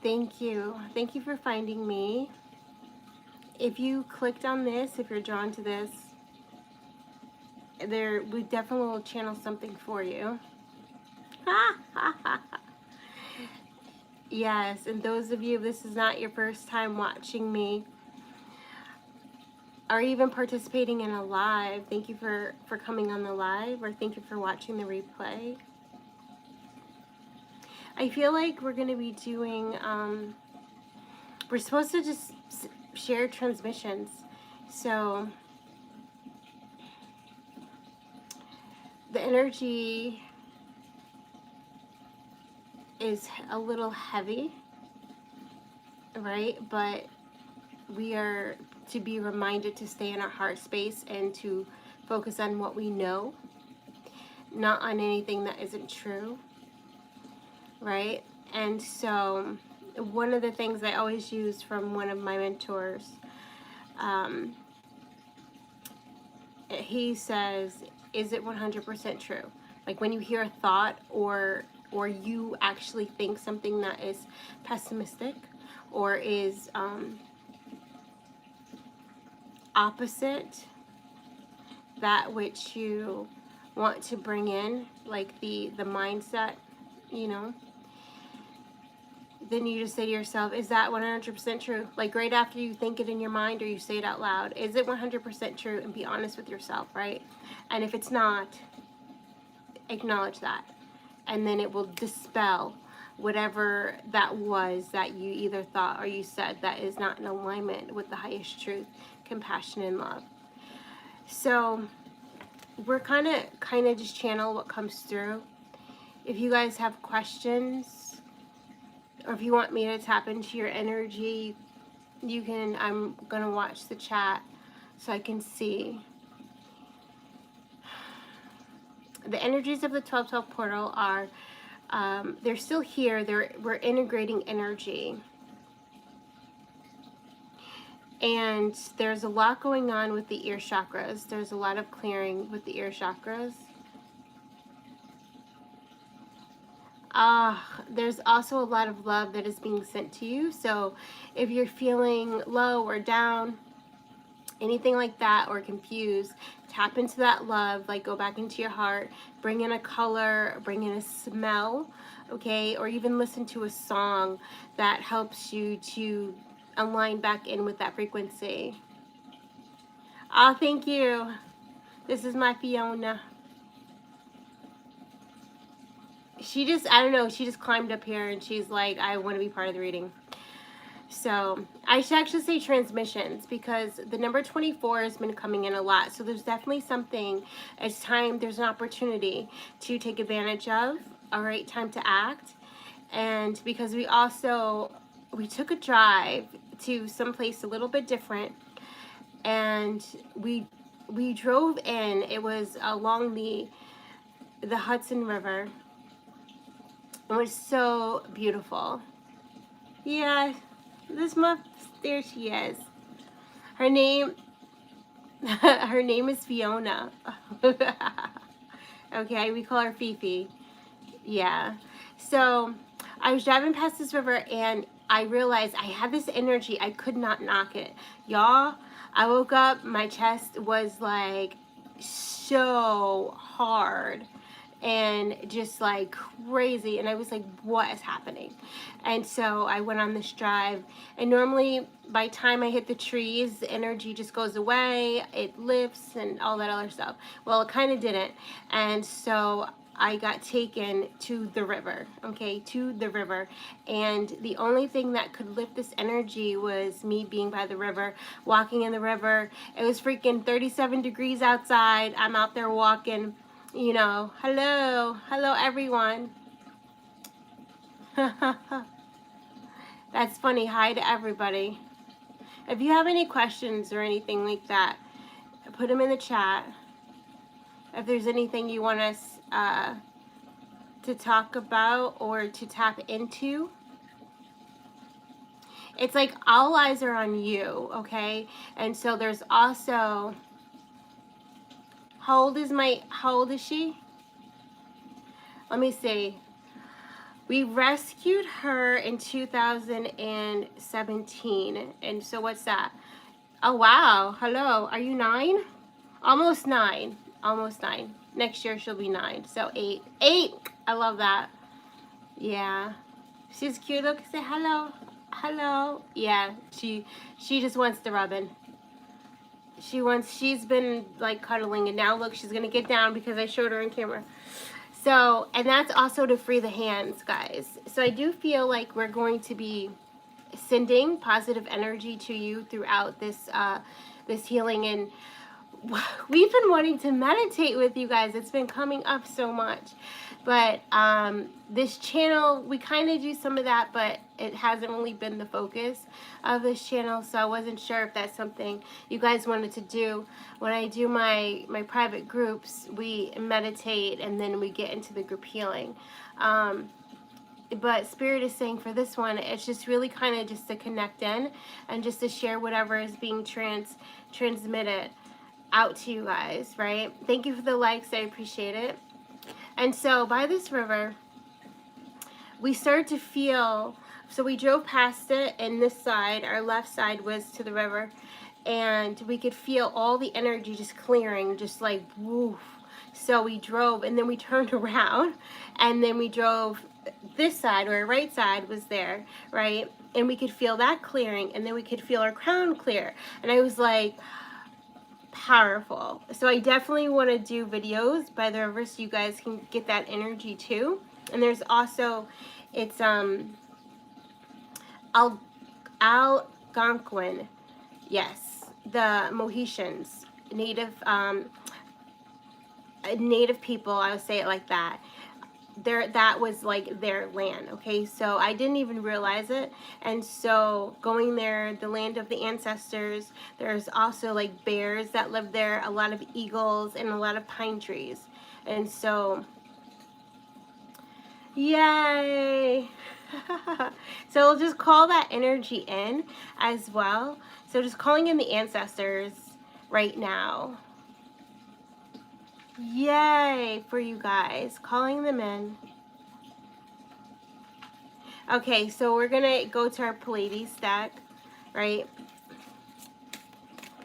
Thank you. Thank you for finding me. If you clicked on this, if you're drawn to this, we definitely will channel something for you. Yes, and those of you, if this is not your first time watching me, or even participating in a live, thank you for coming on the live, or thank you for watching the replay. I feel like we're going to be doing, we're supposed to just share transmissions. So the energy is a little heavy, right? But we are to be reminded to stay in our heart space and to focus on what we know, not on anything that isn't true, right? And so one of the things I always use from one of my mentors, he says, is it 100% true? Like when you hear a thought or you actually think something that is pessimistic or is opposite that which you want to bring in, like the mindset, you know, then you just say to yourself, is that 100% true? Like right after you think it in your mind or you say it out loud, is it 100% true? And be honest with yourself, right? And if it's not, acknowledge that. And then it will dispel whatever that was that you either thought or you said that is not in alignment with the highest truth, compassion, and love. So we're kind of just channel what comes through. If you guys have questions, or if you want me to tap into your energy, you can. I'm gonna watch the chat so I can see. The energies of the 1212 portal are, they're still here. We're integrating energy. And there's a lot going on with the ear chakras. There's a lot of clearing with the ear chakras. There's also a lot of love that is being sent to you. So if you're feeling low or down, anything like that, or confused, tap into that love. Like go back into your heart, bring in a color, bring in a smell, okay? Or even listen to a song that helps you to align back in with that frequency. Oh, thank you. This is my Fiona. She just, I don't know, she just climbed up here and she's like, I want to be part of the reading. So I should actually say transmissions, because the number 24 has been coming in a lot. So there's definitely something, it's time, there's an opportunity to take advantage of. All right, time to act. And because we took a drive to someplace a little bit different, and we drove in. It was along the Hudson River. It was so beautiful. Yeah, there she is. Her name is Fiona. Okay, we call her Fifi. Yeah. So I was driving past this river and I realized I had this energy. I could not knock it. Y'all, I woke up, my chest was like so hard and just like crazy, and I was like, what is happening? And so I went on this drive, and normally by the time I hit the trees, the energy just goes away, it lifts and all that other stuff. Well, it kind of didn't, and so I got taken to the river, okay, to the river, and the only thing that could lift this energy was me being by the river, walking in the river. It was freaking 37 degrees outside. I'm out there walking, you know, hello everyone. That's funny. Hi to everybody. If you have any questions or anything like that, put them in the chat. If there's anything you want us to talk about or to tap into, it's like all eyes are on you, okay? And so there's also, how old is she? Let me see. We rescued her in 2017. And so what's that? Oh, wow. Hello. Are you 9? Almost 9. Almost 9. Next year she'll be 9. So 8. 8. I love that. Yeah. She's cute. Look, say hello. Hello. Yeah, she just wants to rub in. She's been like cuddling, and now look, she's gonna get down because I showed her on camera. So, and that's also to free the hands, guys. So I do feel like we're going to be sending positive energy to you throughout this this healing, and we've been wanting to meditate with you guys. It's been coming up so much. But this channel, we kind of do some of that, but it hasn't really been the focus of this channel. So I wasn't sure if that's something you guys wanted to do. When I do my private groups, we meditate and then we get into the group healing. But Spirit is saying for this one, it's just really kind of just to connect in and just to share whatever is being transmitted out to you guys, right? Thank you for the likes. I appreciate it. And so by this river, we started to feel, so we drove past it, and this side, our left side, was to the river, and we could feel all the energy just clearing, just like woof. So we drove, and then we turned around, and then we drove this side, or our right side was there, right? And we could feel that clearing, and then we could feel our crown clear. And I was like, powerful. So I definitely want to do videos by the river so you guys can get that energy too. And there's also, it's Algonquin, yes, the Mohicans, native people, I would say it like that. That was like their land, okay? So I didn't even realize it. And so going there, the land of the ancestors, there's also like bears that live there, a lot of eagles, and a lot of pine trees. And so, yay! So we'll just call that energy in as well. So just calling in the ancestors right now. Yay for you guys, calling them in. Okay, so we're gonna go to our Pleiades stack, right?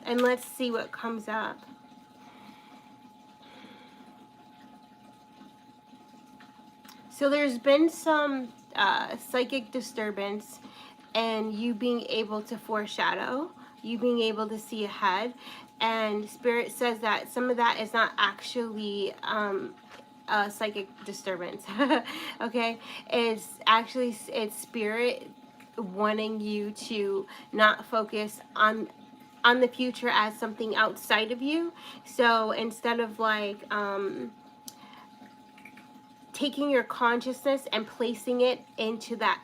And let's see what comes up. So there's been some psychic disturbance, and you being able to foreshadow, you being able to see ahead. And Spirit says that some of that is not actually a psychic disturbance, okay? It's actually, it's Spirit wanting you to not focus on the future as something outside of you. So instead of like taking your consciousness and placing it into that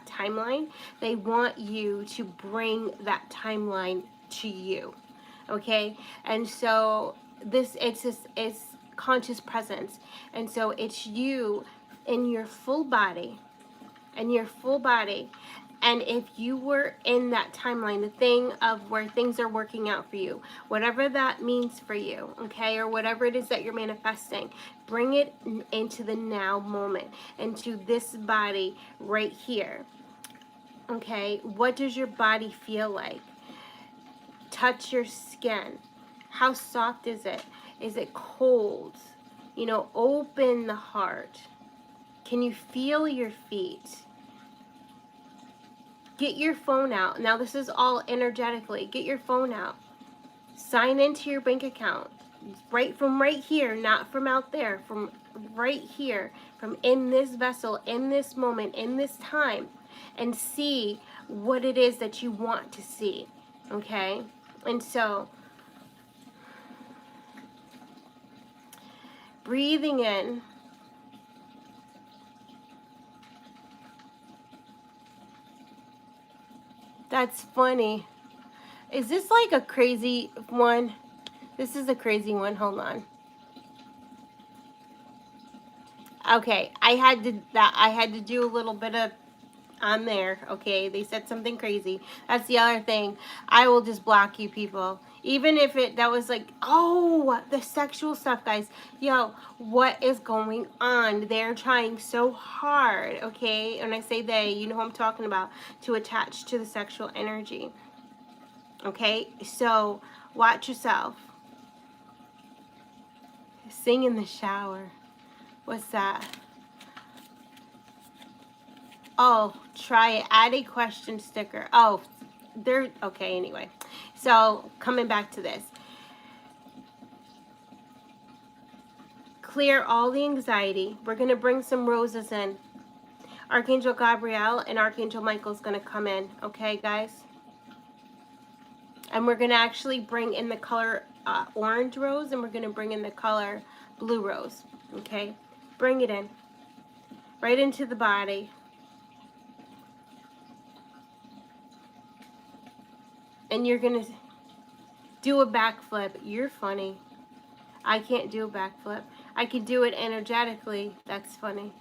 timeline, they want you to bring that timeline to you. Okay, and so this, it's conscious presence, and so it's you in your full body, and if you were in that timeline, the thing of where things are working out for you, whatever that means for you, okay, or whatever it is that you're manifesting, bring it into the now moment, into this body right here. Okay, what does your body feel like? Touch your skin. How soft is it? Is it cold? You know, open the heart. Can you feel your feet? Get your phone out. Now this is all energetically. Get your phone out. Sign into your bank account. Right from right here, not from out there. From right here. From in this vessel, in this moment, in this time. And see what it is that you want to see. Okay? And so, breathing in. That's funny. Is this like a crazy one? This is a crazy one. Hold on. Okay, I had to do a little bit of on there. Okay, they said something crazy. That's the other thing. I will just block you people. Even if that was like, oh, the sexual stuff, guys. Yo, what is going on? They're trying so hard, okay? When I say they, you know who I'm talking about, to attach to the sexual energy. Okay? So, watch yourself. Sing in the shower. What's that? Oh, try it. Add a question sticker. Oh, okay, anyway. So, coming back to this. Clear all the anxiety. We're going to bring some roses in. Archangel Gabriel and Archangel Michael's going to come in. Okay, guys? And we're going to actually bring in the color orange rose, and we're going to bring in the color blue rose. Okay? Bring it in. Right into the body. And you're going to do a backflip. You're funny. I can't do a backflip. I can do it energetically. That's funny.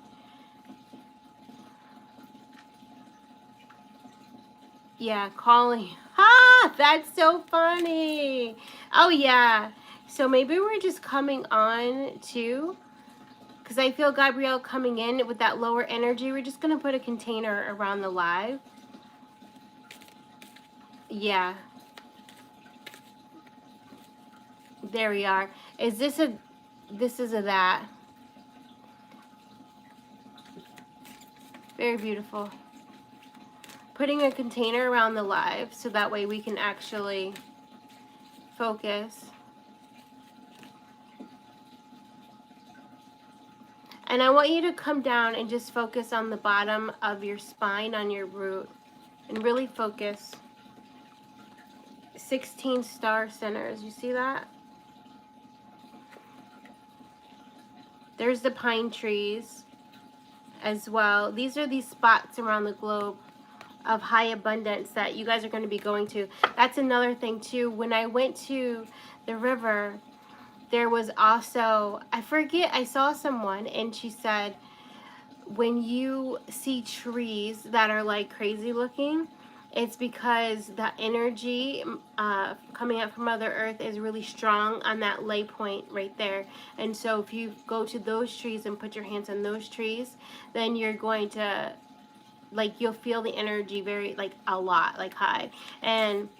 Yeah, calling. Ah, that's so funny. Oh, yeah. So maybe we're just coming on too. Because I feel Gabrielle coming in with that lower energy. We're just going to put a container around the live. Yeah. There we are. Is this a... This is a that. Very beautiful. Putting a container around the live so that way we can actually focus. And I want you to come down and just focus on the bottom of your spine, on your root, and really focus. 16 star centers. You see that? There's the pine trees as well. These are these spots around the globe of high abundance that you guys are going to be going to. That's another thing too. When I went to the river, there was also, I forget, I saw someone and she said, when you see trees that are like crazy looking, it's because the energy coming out from Mother Earth is really strong on that lay point right there. And so if you go to those trees and put your hands on those trees, then you're going to, like, you'll feel the energy very, like, a lot, like high. And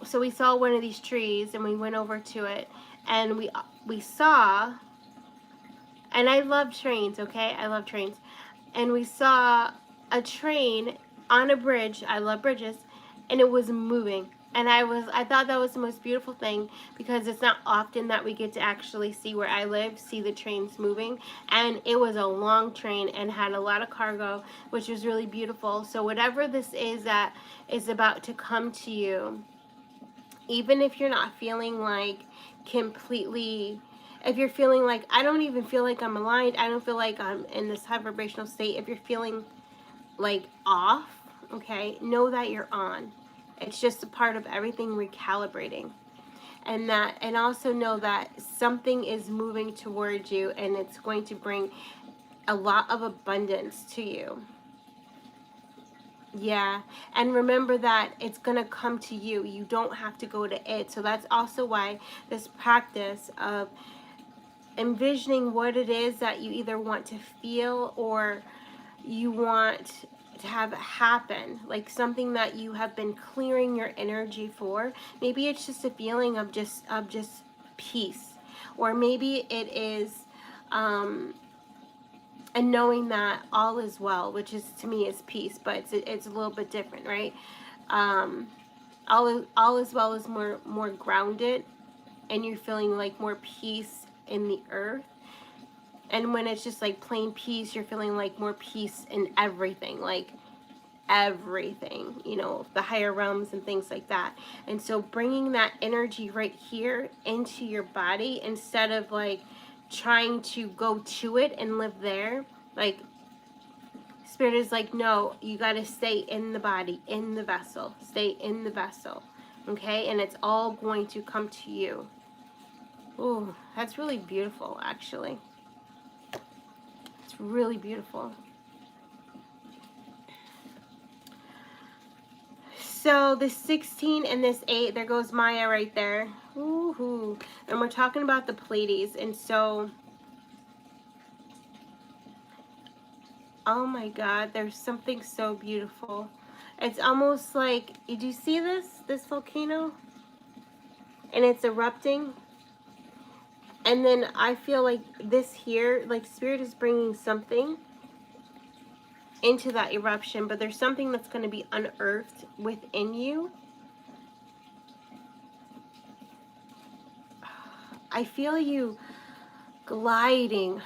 so we saw one of these trees and we went over to it and we saw, and I love trains, okay? I love trains. And we saw a train on a bridge. I love bridges. And it was moving. And I thought that was the most beautiful thing, because it's not often that we get to actually see, where I live, see the trains moving. And it was a long train and had a lot of cargo, which was really beautiful. So whatever this is that is about to come to you, even if you're not feeling like completely, if you're feeling like, I don't even feel like I'm aligned, I don't feel like I'm in this high vibrational state, if you're feeling like off, okay, know that you're on. It's just a part of everything recalibrating. And also know that something is moving towards you, and it's going to bring a lot of abundance to you. Yeah, and remember that it's going to come to you. You don't have to go to it. So that's also why this practice of envisioning what it is that you either want to feel or you want to have happen, like something that you have been clearing your energy for. Maybe it's just a feeling of just peace, or maybe it is and knowing that all is well, which is, to me, is peace, but it's a little bit different, right? All is well is more grounded, and you're feeling like more peace in the earth. And when it's just like plain peace, you're feeling like more peace in everything, like everything, you know, the higher realms and things like that. And so bringing that energy right here into your body, instead of like trying to go to it and live there, like Spirit is like, no, you got to stay in the body, in the vessel, stay in the vessel, okay? And it's all going to come to you. Ooh, that's really beautiful, actually. It's really beautiful. So this 16 and this 8, there goes Maya right there. Woohoo. And we're talking about the Pleiades. And so, oh my God, there's something so beautiful. It's almost like, did you see this volcano? And it's erupting. And then I feel like this here, like Spirit is bringing something into that eruption, but there's something that's going to be unearthed within you. I feel you gliding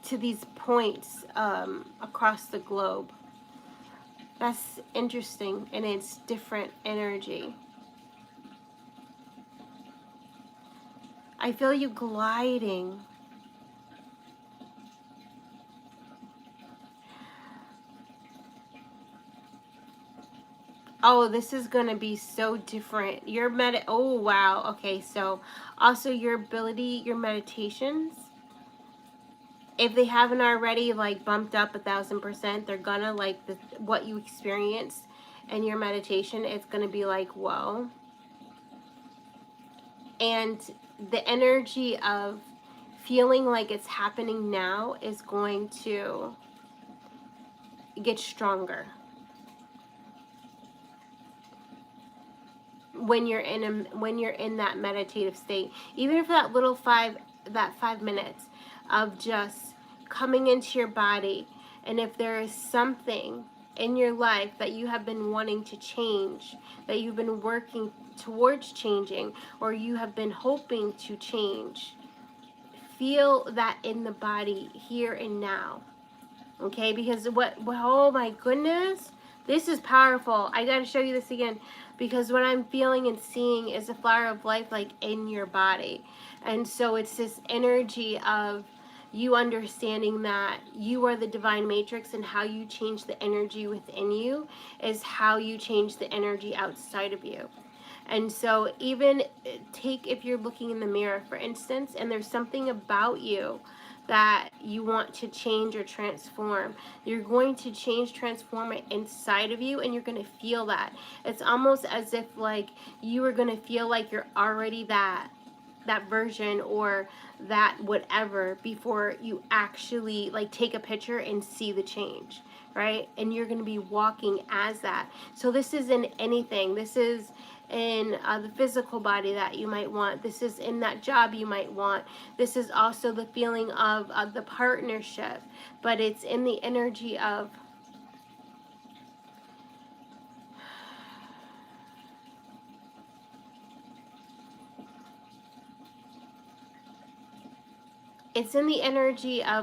to these points across the globe. That's interesting, and it's different energy. I feel you gliding. Oh, this is going to be so different. Oh, wow. Okay, so also your ability, your meditations, if they haven't already, like, bumped up 1,000%, they're going to, like, what you experienced in your meditation, it's going to be like, whoa. And the energy of feeling like it's happening now is going to get stronger. When you're in that meditative state, even for that little 5 minutes of just coming into your body, and if there is something in your life that you have been wanting to change, that you've been working towards changing, or you have been hoping to change, feel that in the body here and now. Okay, because oh my goodness, this is powerful. I got to show you this again, because what I'm feeling and seeing is a flower of life, like, in your body. And so it's this energy of you understanding that you are the divine matrix, and how you change the energy within you is how you change the energy outside of you. And so even if you're looking in the mirror, for instance, and there's something about you that you want to change or transform, you're going to transform it inside of you, and you're going to feel that. It's almost as if, like, you are going to feel like you're already that version or that whatever before you actually, like, take a picture and see the change, right? And you're going to be walking as that. So this is in anything. This is in the physical body that you might want. This is in that job you might want. This is also the feeling of the partnership, but it's in the energy of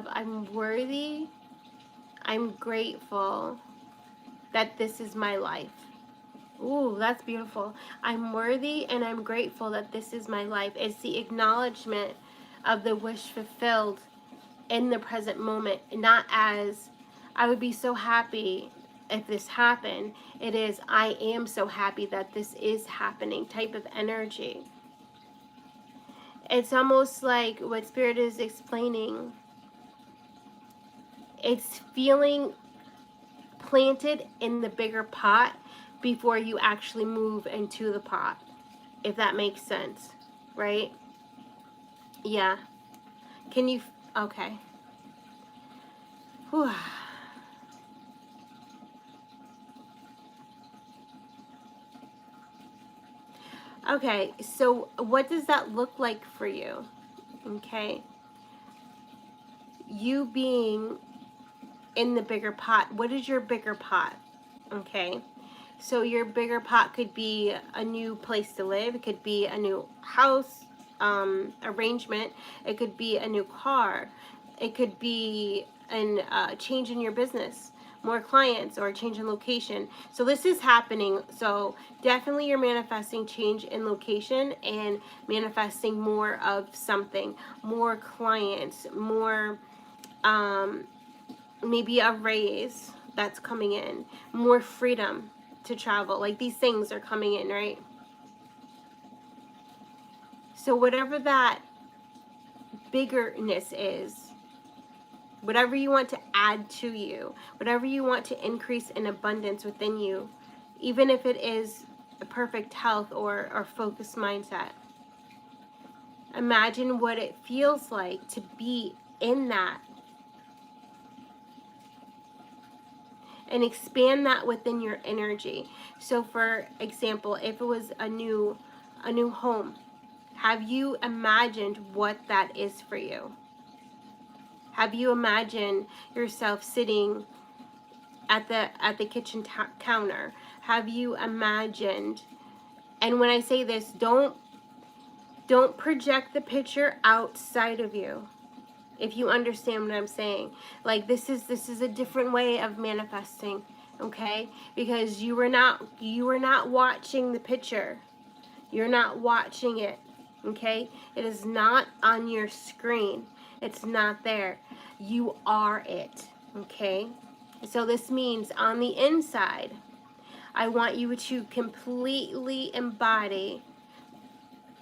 I'm worthy, I'm grateful that this is my life. Ooh, that's beautiful. I'm worthy and I'm grateful that this is my life. It's the acknowledgement of the wish fulfilled in the present moment, not as I would be so happy if this happened. It is I am so happy that this is happening type of energy. It's almost like what Spirit is explaining. It's feeling planted in the bigger pot before you actually move into the pot, if that makes sense, right? Yeah. Can you, okay. Whew. Okay, so what does that look like for you? Okay. You being in the bigger pot. What is your bigger pot? Okay. So your bigger pot could be a new place to live. It could be a new house arrangement. It could be a new car. It could be a change in your business, more clients, or a change in location. So this is happening. So definitely you're manifesting change in location and manifesting more of something, more clients, more maybe a raise that's coming in, more freedom to travel. Like, these things are coming in, right? So whatever that biggerness is, whatever you want to add to you, whatever you want to increase in abundance within you, even if it is a perfect health or focused mindset. Imagine what it feels like to be in that, and expand that within your energy. So for example, if it was a new home, have you imagined what that is for you? Have you imagined yourself sitting at the kitchen counter? Have you imagined, and when I say this, don't project the picture outside of you. If you understand what I'm saying, like this is a different way of manifesting, okay? Because you were not watching the picture. You're not watching it, okay? It is not on your screen. It's not there. You are it, okay? So this means on the inside, I want you to completely embody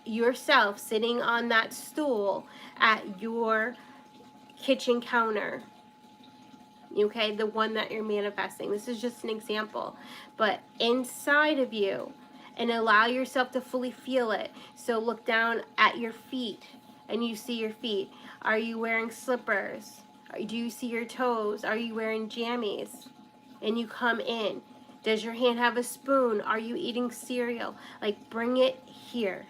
yourself sitting on that stool at your kitchen counter, okay? The one that you're manifesting. This is just an example. But inside of you, and allow yourself to fully feel it. So look down at your feet and you see your feet. Are you wearing slippers? Do you see your toes? Are you wearing jammies? And you come in. Does your hand have a spoon? Are you eating cereal? Like, bring it here.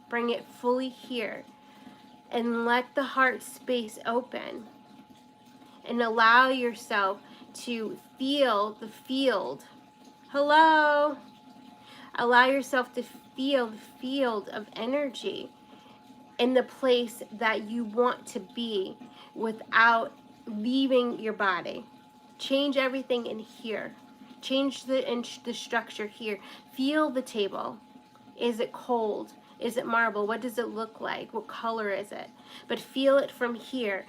Bring it fully here. And let the heart space open. And allow yourself to feel the field. Hello? Allow yourself to feel the field of energy in the place that you want to be without leaving your body. Change everything in here. Change the structure here. Feel the table. Is it cold? Is it marble? What does it look like? What color is it? But feel it from here.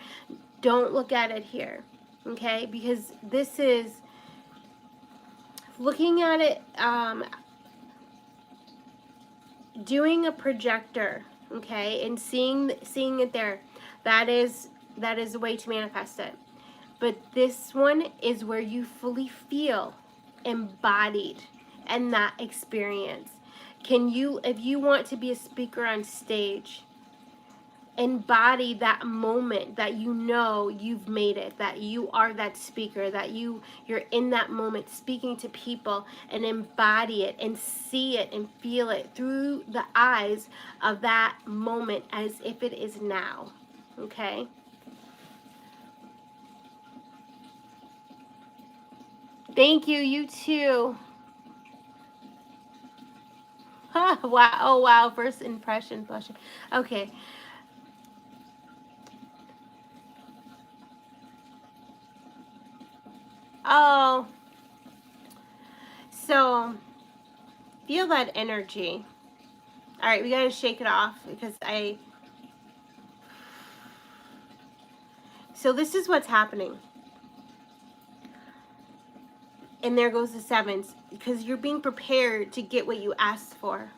Don't look at it here, okay? Because this is looking at it, doing a projector, okay, and seeing it there. That is a way to manifest it. But this one is where you fully feel embodied in that experience. Can you, if you want to be a speaker on stage, embody that moment that you know you've made it, that you are that speaker, that you're in that moment speaking to people, and embody it and see it and feel it through the eyes of that moment as if it is now, okay? Thank you, you too. Wow, oh wow, first impression blushing. Okay. Oh, so feel that energy. All right, we gotta shake it off because so this is what's happening. And there goes the sevens, because you're being prepared to get what you asked for.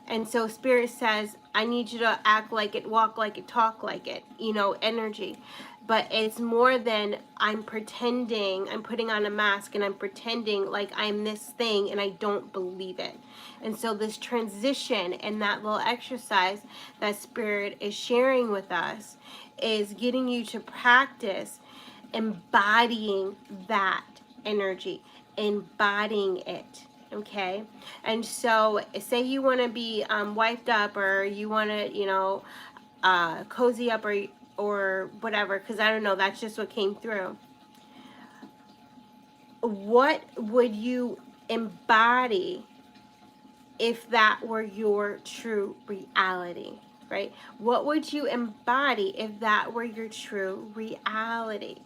And so Spirit says, I need you to act like it, walk like it, talk like it, you know, energy. But it's more than I'm pretending, I'm putting on a mask and I'm pretending like I'm this thing and I don't believe it. And so this transition and that little exercise that Spirit is sharing with us is getting you to practice embodying that energy, embodying it. Okay, and so say you want to be wiped up, or you want to, you know, cozy up, or whatever, because I don't know, that's just what came through. What would you embody if that were your true reality, right? What would you embody if that were your true reality?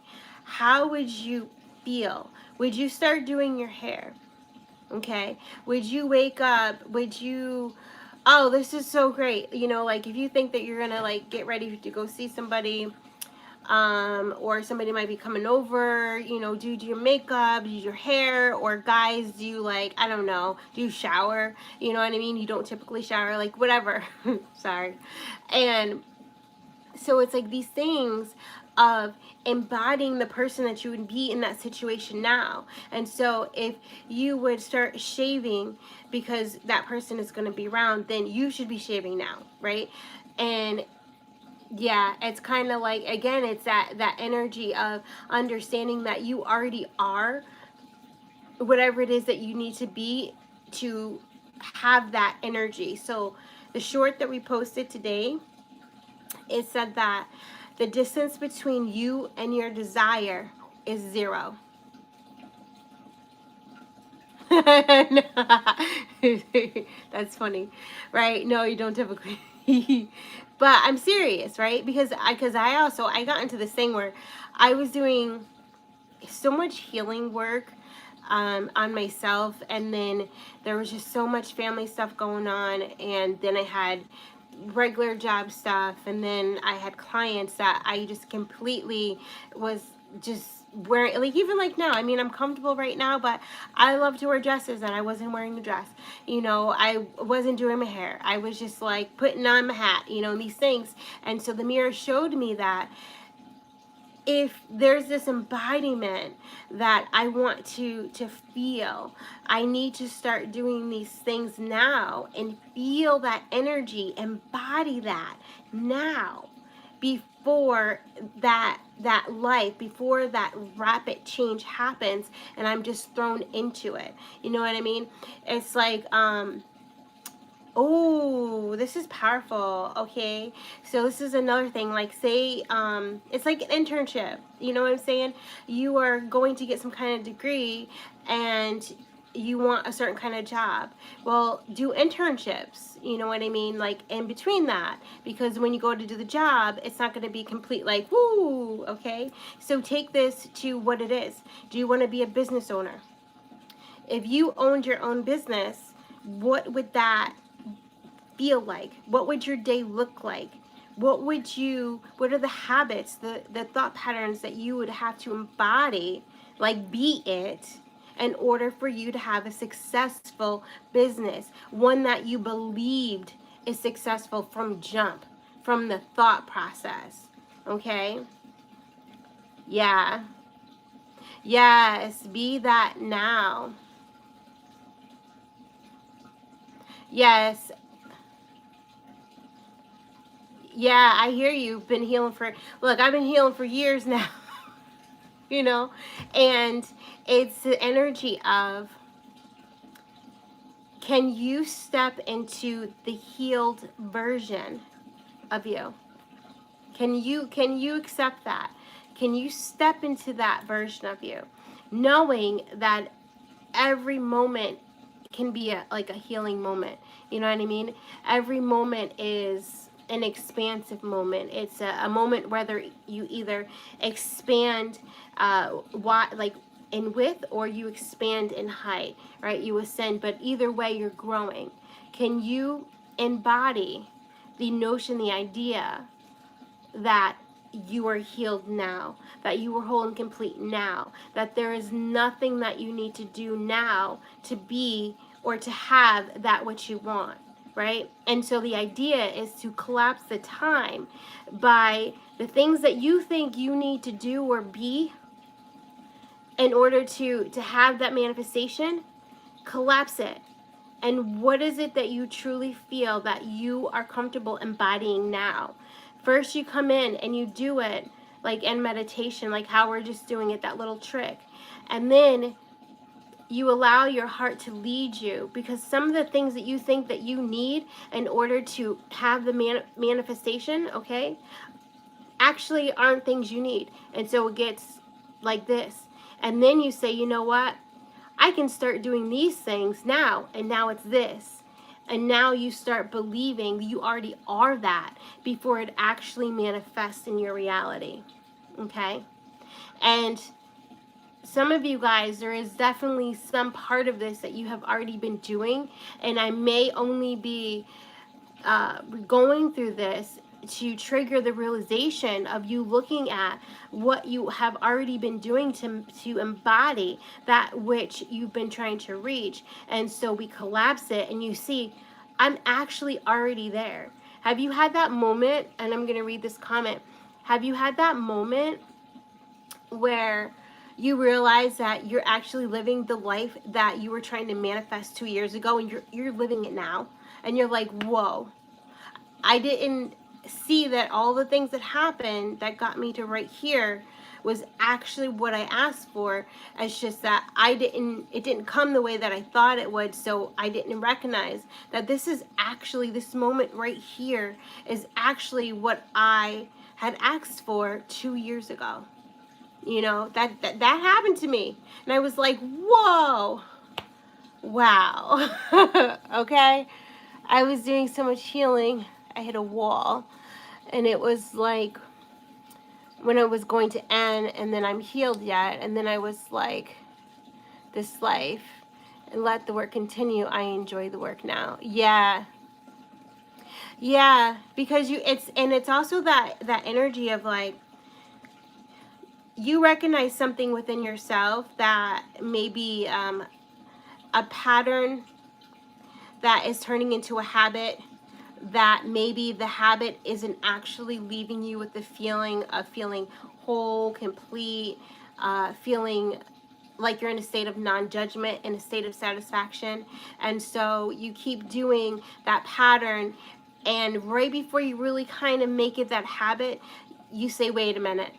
How would you feel? Would you start doing your hair? Okay, would you wake up, would you, oh, this is so great, you know, like if you think that you're gonna like get ready to go see somebody, or somebody might be coming over, you know, do your makeup, do your hair, or guys, do you like, I don't know, do you shower, you know what I mean, you don't typically shower, like whatever, sorry. And so it's like these things of embodying the person that you would be in that situation now. And so if you would start shaving because that person is going to be around, then you should be shaving now, right? And yeah, it's kind of like, again, it's that energy of understanding that you already are whatever it is that you need to be to have that energy. So the short that we posted today, it said that the distance between you and your desire is 0. That's funny, right? No, you don't typically. But I'm serious, right? Because I got into this thing where I was doing so much healing work on myself, and then there was just so much family stuff going on, and then I had regular job stuff, and then I had clients that I just completely was just wearing, like, even like now, I mean, I'm comfortable right now, but I love to wear dresses, and I wasn't wearing a dress, you know, I wasn't doing my hair, I was just like putting on my hat, you know, and these things. And so the mirror showed me that if there's this embodiment that I want to feel, I need to start doing these things now and feel that energy, embody that now, before that life, before that rapid change happens and I'm just thrown into it. You know what I mean? It's like oh, this is powerful. Okay, so this is another thing, like, say it's like an internship, you know what I'm saying? You are going to get some kind of degree and you want a certain kind of job. Well, do internships, you know what I mean, like in between that, because when you go to do the job, it's not going to be complete like woo. Okay, so take this to what it is. Do you want to be a business owner? If you owned your own business, what would that feel like? What would your day look like? What are the habits, the thought patterns that you would have to embody, like be it, in order for you to have a successful business, one that you believed is successful from jump, from the thought process. Okay? Yeah. Yes, be that now. Yes. Yeah, I hear you. Been healing for, look, I've been healing for years now, you know, and it's the energy of, can you step into the healed version of you? Can you accept that? Can you step into that version of you, knowing that every moment can be like a healing moment? You know what I mean? Every moment is an expansive moment. It's a moment whether you either expand like in width, or you expand in height, right? You ascend, but either way you're growing. Can you embody the notion, the idea that you are healed now, that you are whole and complete now, that there is nothing that you need to do now to be or to have that which you want, right? And so the idea is to collapse the time by the things that you think you need to do or be in order to have that manifestation. Collapse it. And what is it that you truly feel that you are comfortable embodying now? First, you come in and you do it like in meditation, like how we're just doing it, that little trick. And then you allow your heart to lead you, because some of the things that you think that you need in order to have the manifestation, okay, actually aren't things you need. And so it gets like this. And then you say, you know what? I can start doing these things now, and now it's this. And now you start believing you already are that before it actually manifests in your reality. Okay? And some of you guys, there is definitely some part of this that you have already been doing, and I may only be going through this to trigger the realization of you looking at what you have already been doing to embody that which you've been trying to reach. And so we collapse it and you see, I'm actually already there. Have you had that moment? And I'm going to read this comment. Have you had that moment where you realize that you're actually living the life that you were trying to manifest 2 years ago, and you're living it now, and you're like, whoa, I didn't see that all the things that happened that got me to right here was actually what I asked for. It's just that it didn't come the way that I thought it would, so I didn't recognize that this moment right here is actually what I had asked for 2 years ago. You know, that happened to me. And I was like, whoa, wow. Okay. I was doing so much healing. I hit a wall. And it was like when it was going to end, and then I'm healed yet. And then I was like, this life, and let the work continue. I enjoy the work now. Yeah. Yeah. Because it's also that energy of like, you recognize something within yourself that may be a pattern that is turning into a habit, that maybe the habit isn't actually leaving you with the feeling of feeling whole, complete, feeling like you're in a state of non-judgment, in a state of satisfaction. And so you keep doing that pattern, and right before you really kind of make it that habit, you say, wait a minute,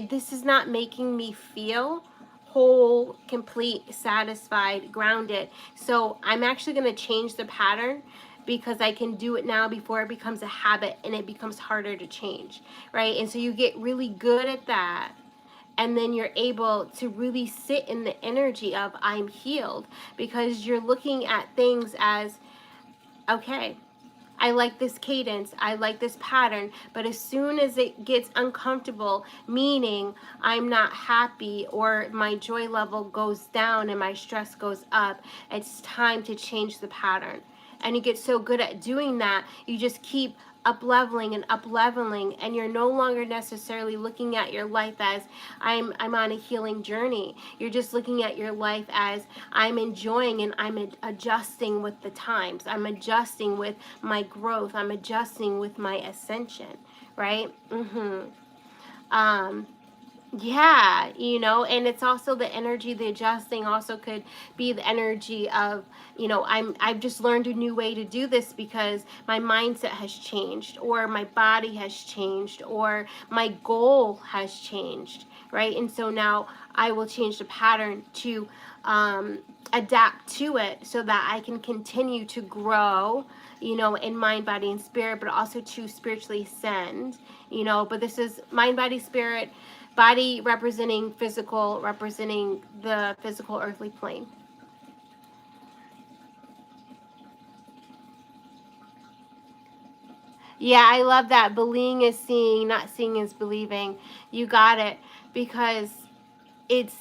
this is not making me feel whole, complete, satisfied, grounded. So I'm actually going to change the pattern, because I can do it now before it becomes a habit and it becomes harder to change, right? And so you get really good at that. And then you're able to really sit in the energy of I'm healed, because you're looking at things as, okay, I like this cadence, I like this pattern, but as soon as it gets uncomfortable, meaning I'm not happy, or my joy level goes down and my stress goes up, it's time to change the pattern. And you get so good at doing that, you just keep up-leveling and up-leveling, and you're no longer necessarily looking at your life as I'm on a healing journey. You're just looking at your life as I'm enjoying, and I'm adjusting with the times. I'm adjusting with my growth. I'm adjusting with my ascension, right? Yeah, you know, and it's also the energy, the adjusting also could be the energy of, you know, I've just learned a new way to do this because my mindset has changed, or my body has changed, or my goal has changed, right? And so now I will change the pattern to adapt to it, so that I can continue to grow, you know, in mind, body, and spirit, but also to spiritually ascend, you know. But this is mind, body, spirit. Body representing physical, representing the physical earthly plane. Yeah, I love that. Believing is seeing, not seeing is believing. You got it. Because it's,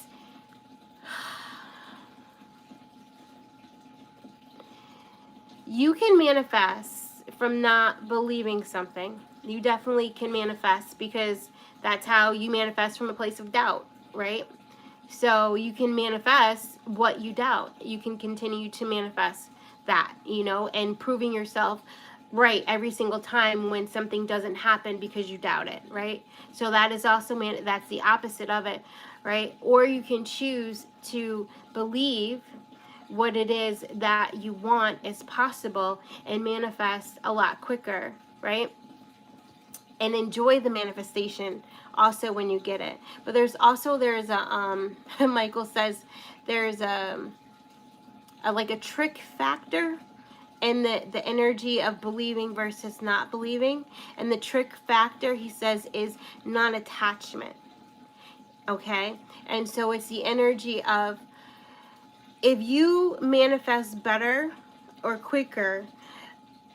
you can manifest from not believing something. You definitely can manifest, because that's how you manifest, from a place of doubt, right? So you can manifest what you doubt. You can continue to manifest that, you know, and proving yourself right every single time when something doesn't happen because you doubt it, right? So that is also, that's the opposite of it, right? Or you can choose to believe what it is that you want is possible, and manifest a lot quicker, right? And enjoy the manifestation also when you get it. But there's a Michael says there's a like a trick factor in the energy of believing versus not believing. And the trick factor, he says, is non-attachment. Okay? And so it's the energy of, if you manifest better or quicker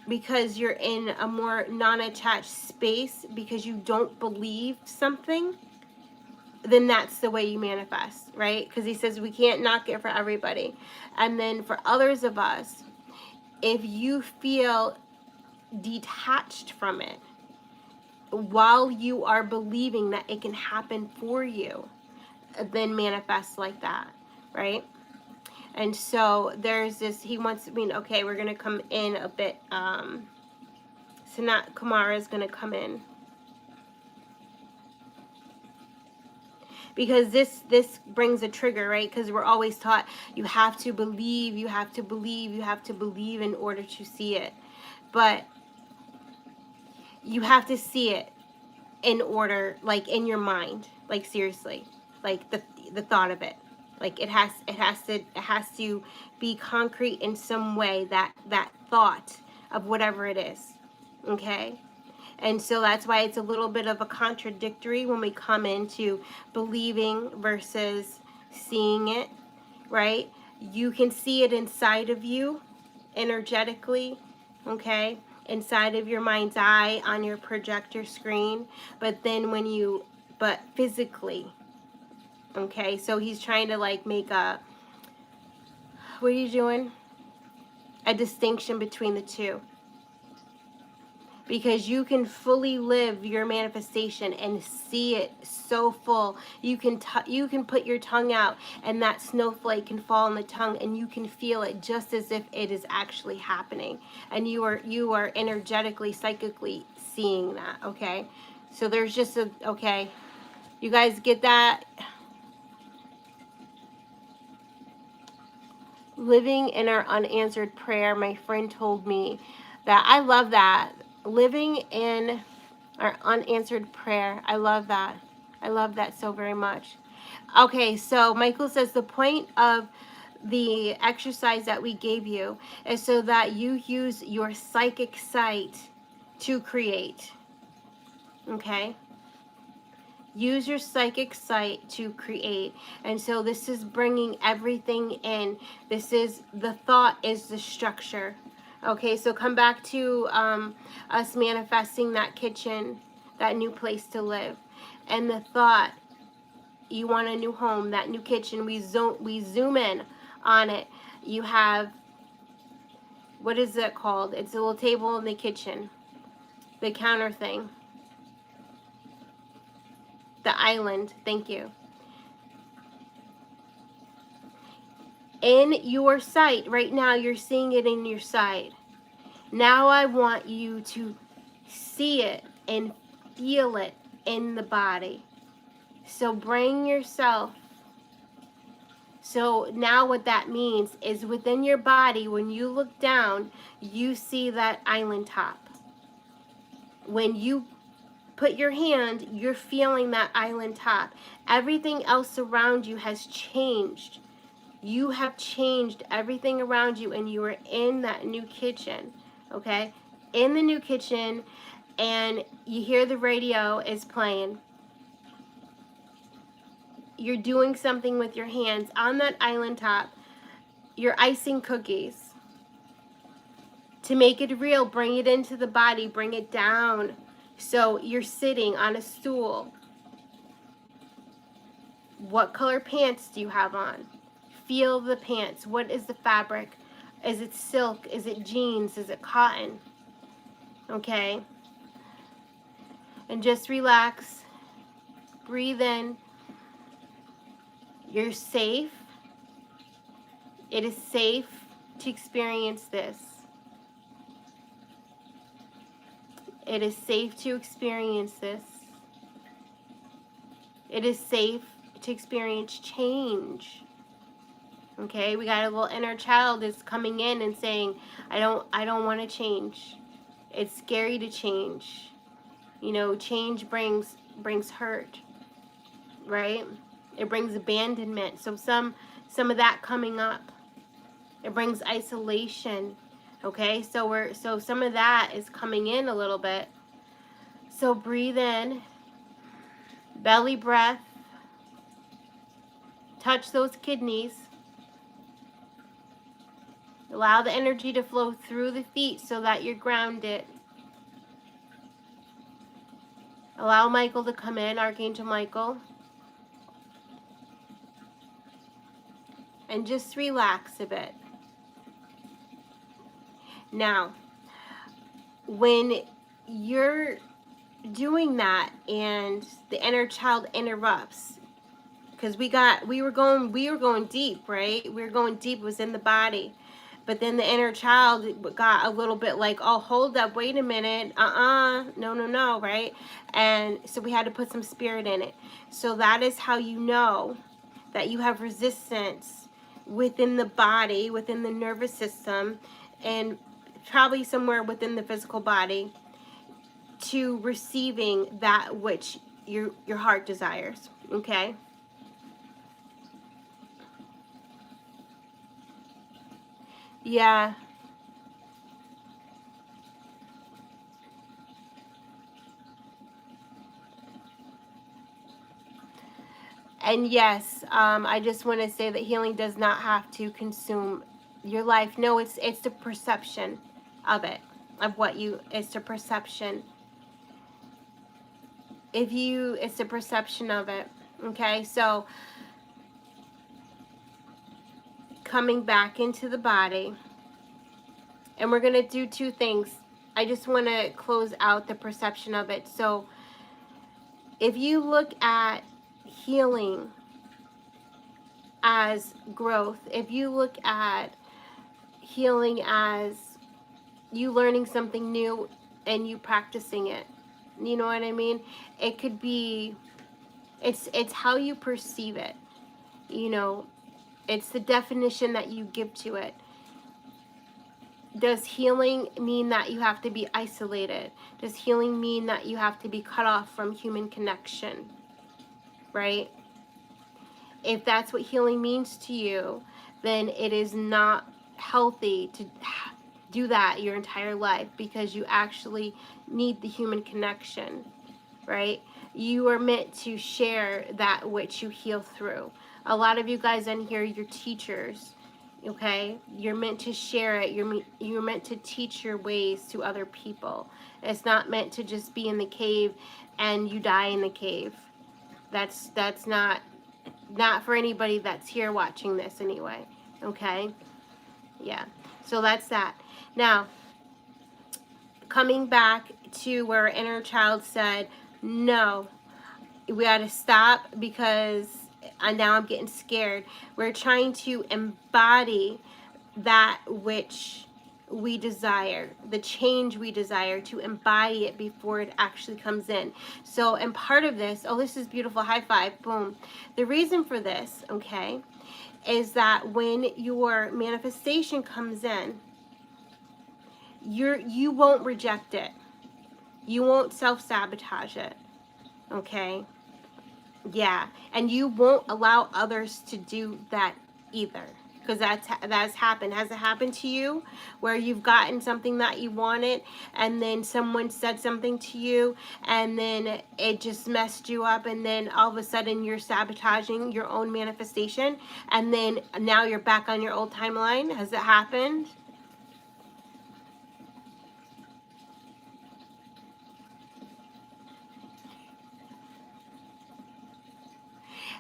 because you're in a more non-attached space, because you don't believe something, then that's the way you manifest, right? Because he says we can't knock it for everybody. And then for others of us, if you feel detached from it while you are believing that it can happen for you, then manifest like that, right? And so there's this, he wants, okay, we're going to come in a bit. Sanat Kumara is going to come in. because this brings a trigger, right? Because we're always taught you have to believe, you have to believe, you have to believe in order to see it. But you have to see it in order, like in your mind, like seriously, like the thought of it, like it has to be concrete in some way, that thought of whatever it is, okay? And so that's why it's a little bit of a contradictory when we come into believing versus seeing it, right? You can see it inside of you energetically, okay? Inside of your mind's eye on your projector screen, but then but physically, okay? So he's trying to like make a, what are you doing? A distinction between the two. Because you can fully live your manifestation and see it so full. You can put your tongue out and that snowflake can fall on the tongue and you can feel it just as if it is actually happening. And you are energetically, psychically seeing that, okay? So there's just okay, you guys get that? Living in our unanswered prayer, my friend told me that. I love that. Living in our unanswered prayer. I love that. I love that so very much. Okay, so Michael says the point of the exercise that we gave you is so that you use your psychic sight to create. Okay? Use your psychic sight to create. And so this is bringing everything in. This is, the thought is the structure. Okay, so come back to us manifesting that kitchen, that new place to live. And the thought, you want a new home, that new kitchen, we zoom in on it. You have, what is it called? It's a little table in the kitchen. The counter thing. The island, thank you. In your sight, right now you're seeing it in your sight. Now I want you to see it and feel it in the body. So bring yourself. So now what that means is within your body, when you look down, you see that island top. When you put your hand, you're feeling that island top. Everything else around you has changed. You have changed everything around you, and you are in that new kitchen, okay? In the new kitchen, and you hear the radio is playing. You're doing something with your hands on that island top. You're icing cookies. To make it real, bring it into the body, bring it down. So you're sitting on a stool. What color pants do you have on? Feel the pants. What is the fabric? Is it silk? Is it jeans? Is it cotton? Okay. And just relax. Breathe in. You're safe. It is safe to experience this. It is safe to experience this. It is safe to experience change. Okay, we got a little inner child that's coming in and saying, I don't want to change. It's scary to change. You know, change brings hurt, right? It brings abandonment. So some of that coming up. It brings isolation. Okay, so some of that is coming in a little bit. So breathe in, belly breath, touch those kidneys. Allow the energy to flow through the feet so that you're grounded. Allow Michael to come in, Archangel Michael. And just relax a bit. Now, when you're doing that and the inner child interrupts, because we were going deep, right? We were going deep, it was in the body. But then the inner child got a little bit like, oh, hold up, wait a minute, no, right? And so we had to put some spirit in it. So that is how you know that you have resistance within the body, within the nervous system, and probably somewhere within the physical body, to receiving that which your heart desires. Okay? Yeah. And yes, I just want to say that healing does not have to consume your life. No, it's the perception of it, of what you, it's the perception. It's the perception of it. Okay, so coming back into the body, and we're going to do two things. I just want to close out the perception of it. So if you look at healing as growth, if you look at healing as you learning something new and you practicing it, you know what I mean? It could be, it's how you perceive it, you know, it's the definition that you give to it. Does healing mean that you have to be isolated? Does healing mean that you have to be cut off from human connection? Right? If that's what healing means to you, then it is not healthy to do that your entire life, because you actually need the human connection, right? You are meant to share that which you heal through. A lot of you guys in here, you're teachers, okay? You're meant to share it. You're meant to teach your ways to other people. It's not meant to just be in the cave and you die in the cave. That's not for anybody that's here watching this anyway, okay? Yeah, so that's that. Now, coming back to where our inner child said, no, we got to stop, because now I'm getting scared. We're trying to embody that which we desire, the change we desire, to embody it before it actually comes in. So, and part of this, oh, this is beautiful, high five, boom. The reason for this, okay, is that when your manifestation comes in, you won't reject it. You won't self-sabotage it, okay? Yeah, and you won't allow others to do that either, because that's happened. Has it happened to you where you've gotten something that you wanted and then someone said something to you and then it just messed you up, and then all of a sudden you're sabotaging your own manifestation, and then now you're back on your old timeline? Has it happened?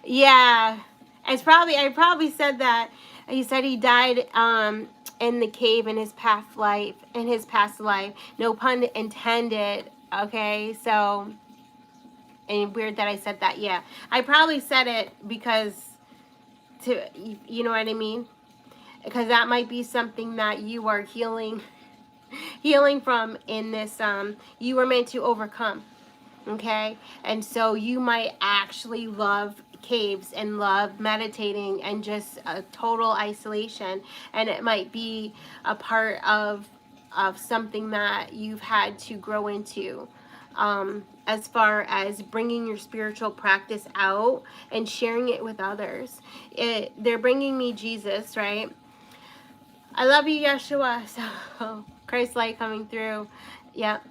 Yeah, I probably said that. He said he died in the cave in his past life. No pun intended. Okay, so, and weird that I said that. Yeah, I probably said it because you know what I mean? Because that might be something that you are healing from in this. You were meant to overcome. Okay, and so you might actually love caves and love meditating and just a total isolation, and it might be a part of something that you've had to grow into, as far as bringing your spiritual practice out and sharing it with others. They're bringing me Jesus, right? I love you, Yeshua. So Christ light coming through. Yep.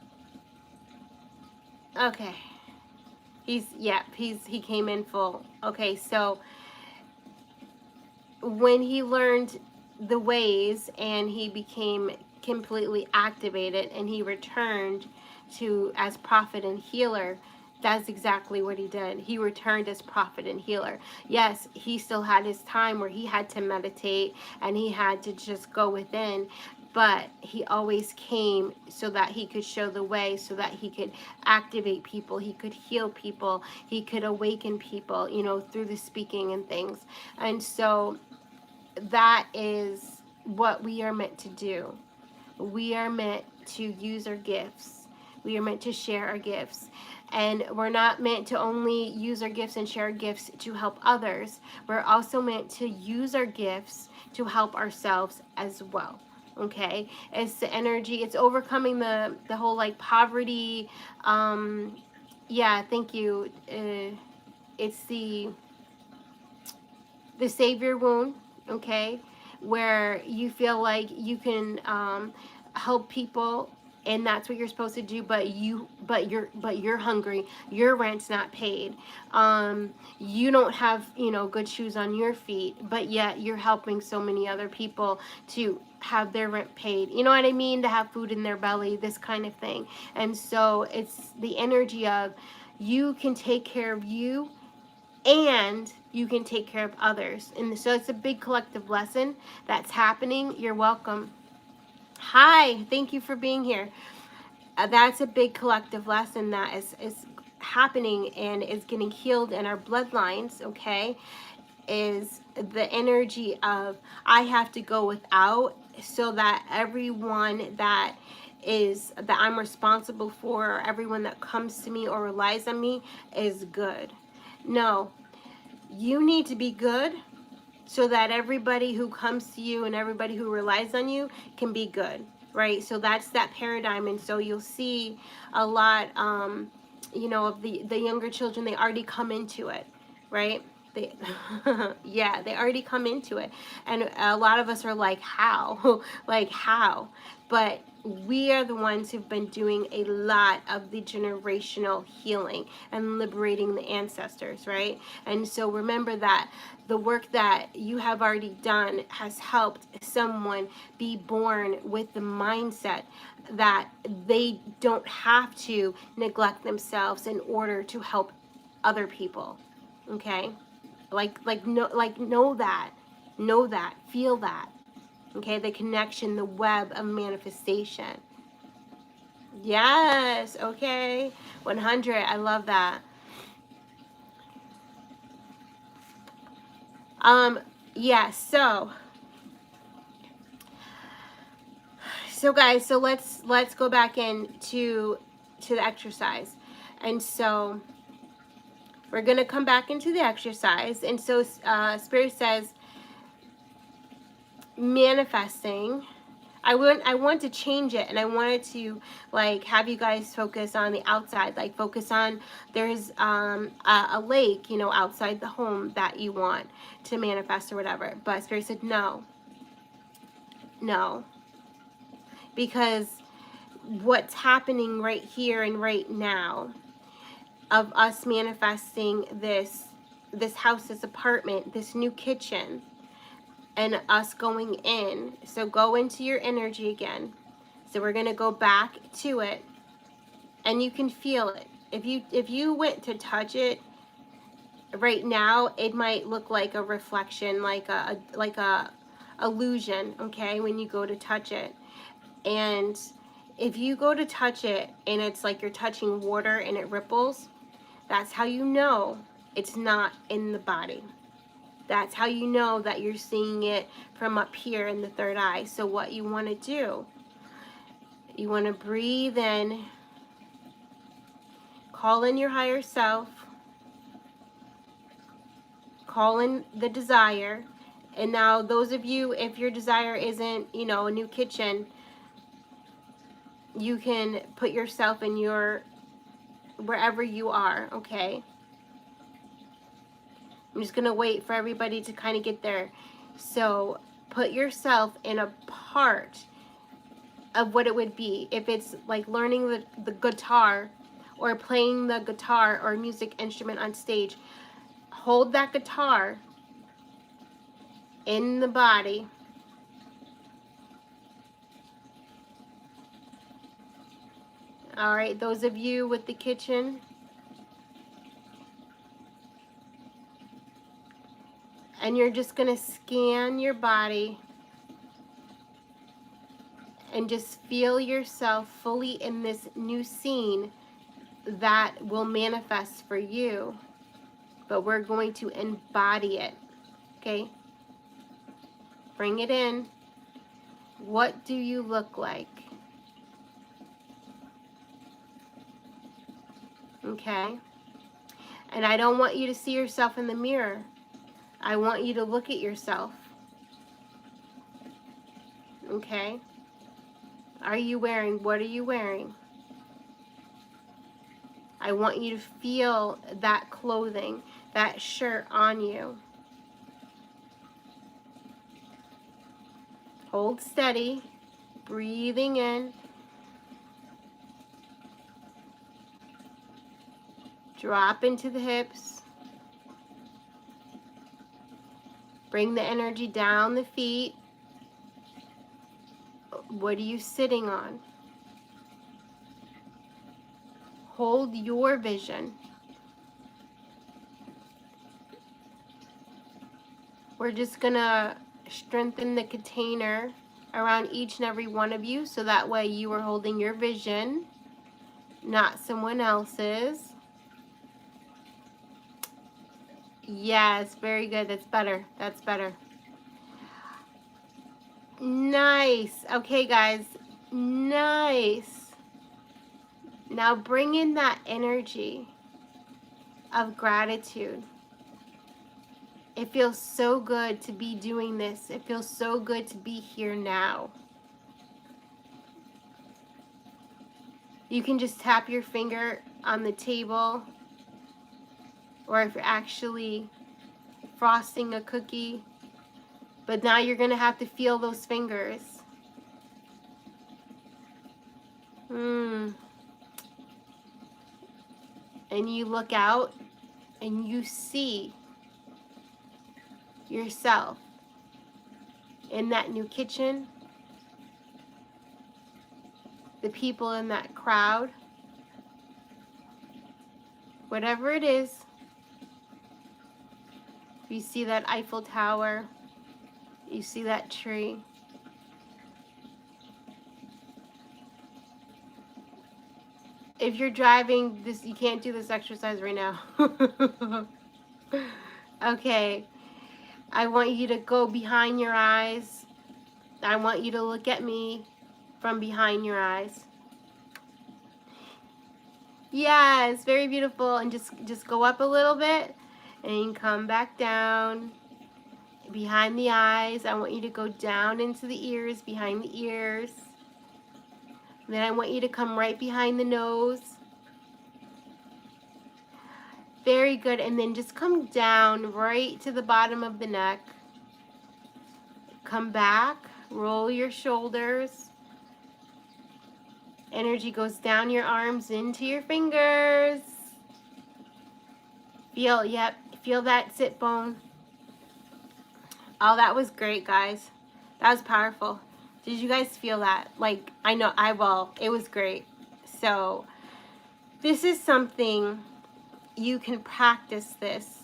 Okay. He came in full. Okay, so when he learned the ways and he became completely activated and he returned to as prophet and healer, that's exactly what he did. He returned as prophet and healer. Yes, he still had his time where he had to meditate and he had to just go within, but he always came so that he could show the way, so that he could activate people, he could heal people, he could awaken people, you know, through the speaking and things. And so that is what we are meant to do. We are meant to use our gifts. We are meant to share our gifts. And we're not meant to only use our gifts and share our gifts to help others. We're also meant to use our gifts to help ourselves as well. Okay? It's the energy, it's overcoming the whole like poverty. Yeah, thank you. It's the savior wound, okay, where you feel like you can help people, and that's what you're supposed to do, but you're hungry, your rent's not paid, you don't have, you know, good shoes on your feet, but yet you're helping so many other people to have their rent paid, you know what I mean, to have food in their belly, this kind of thing. And so it's the energy of you can take care of you and you can take care of others. And so it's a big collective lesson that's happening. You're welcome. Hi, thank you for being here. That's a big collective lesson that is happening and is getting healed in our bloodlines, okay? Is the energy of I have to go without so that everyone that I'm responsible for, or everyone that comes to me or relies on me is good. No, you need to be good so that everybody who comes to you and everybody who relies on you can be good, right? So that's that paradigm. And so you'll see a lot, you know, of the younger children, they already come into it, right? They, yeah, they already come into it. And a lot of us are like, how? Like, how? But we are the ones who've been doing a lot of the generational healing and liberating the ancestors, right? And so remember that the work that you have already done has helped someone be born with the mindset that they don't have to neglect themselves in order to help other people, okay? Know that, feel that, okay? The connection, the web of manifestation. Yes, okay. 100, I love that. Yeah, so guys, so let's go back into the exercise. And so we're going to come back into the exercise. And so Spirit says manifesting. I want to change it, and I wanted to like have you guys focus on the outside, like focus on there's a lake, you know, outside the home that you want to manifest or whatever. But Spirit said no, because what's happening right here and right now of us manifesting this house, this apartment, this new kitchen, and us going in. So go into your energy again. So we're going to go back to it, and you can feel it. If you went to touch it right now, it might look like a reflection, like a illusion, okay, when you go to touch it. And if you go to touch it and it's like you're touching water and it ripples, that's how you know it's not in the body. That's how you know that you're seeing it from up here in the third eye. So what you want to do, you want to breathe in, call in your higher self, call in the desire. And now those of you, if your desire isn't, you know, a new kitchen, you can put yourself in your, wherever you are, okay? I'm just going to wait for everybody to kind of get there. So put yourself in a part of what it would be. If it's like learning the guitar or playing the guitar or music instrument on stage, hold that guitar in the body. All right, those of you with the kitchen, and you're just going to scan your body and just feel yourself fully in this new scene that will manifest for you. But we're going to embody it, okay? Bring it in. What do you look like? Okay? And I don't want you to see yourself in the mirror. I want you to look at yourself. Okay? What are you wearing? I want you to feel that clothing, that shirt on you. Hold steady, breathing in. Drop into the hips. Bring the energy down the feet. What are you sitting on? Hold your vision. We're just gonna strengthen the container around each and every one of you, so that way you are holding your vision, not someone else's. Yes, very good. That's better. That's better. Nice. Okay, guys. Nice. Now bring in that energy of gratitude. It feels so good to be doing this. It feels so good to be here now. You can just tap your finger on the table, or if you're actually frosting a cookie, but now you're going to have to feel those fingers. And you look out and you see yourself in that new kitchen, the people in that crowd, whatever it is. You see that Eiffel Tower, you see that tree. If you're driving this, you can't do this exercise right now. Okay, I want you to go behind your eyes. I want you to look at me from behind your eyes. Yes, very beautiful. And just go up a little bit and come back down. Behind the eyes, I want you to go down into the ears, behind the ears. Then I want you to come right behind the nose. Very good. And then just come down right to the bottom of the neck. Come back, roll your shoulders. Energy goes down your arms into your fingers. Feel that sit bone. Oh, that was great, guys. That was powerful. Did you guys feel that? Like, I know I will. It was great. So, this is something you can practice this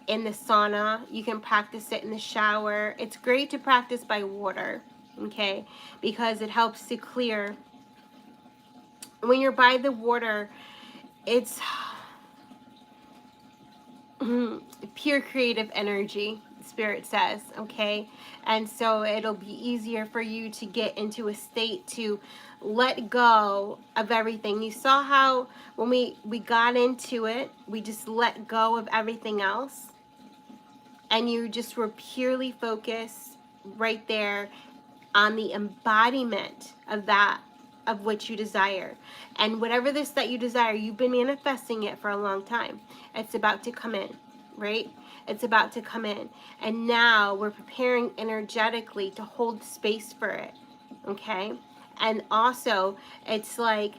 in the sauna. You can practice it in the shower. It's great to practice by water, okay? Because it helps to clear. When you're by the water, it's pure creative energy, Spirit says, okay? And so it'll be easier for you to get into a state to let go of everything. You saw how when we got into it, we just let go of everything else. And you just were purely focused right there on the embodiment of that, of what you desire. And whatever this that you desire, you've been manifesting it for a long time. It's about to come in, right? It's about to come in. And now we're preparing energetically to hold space for it, okay? And also, it's like,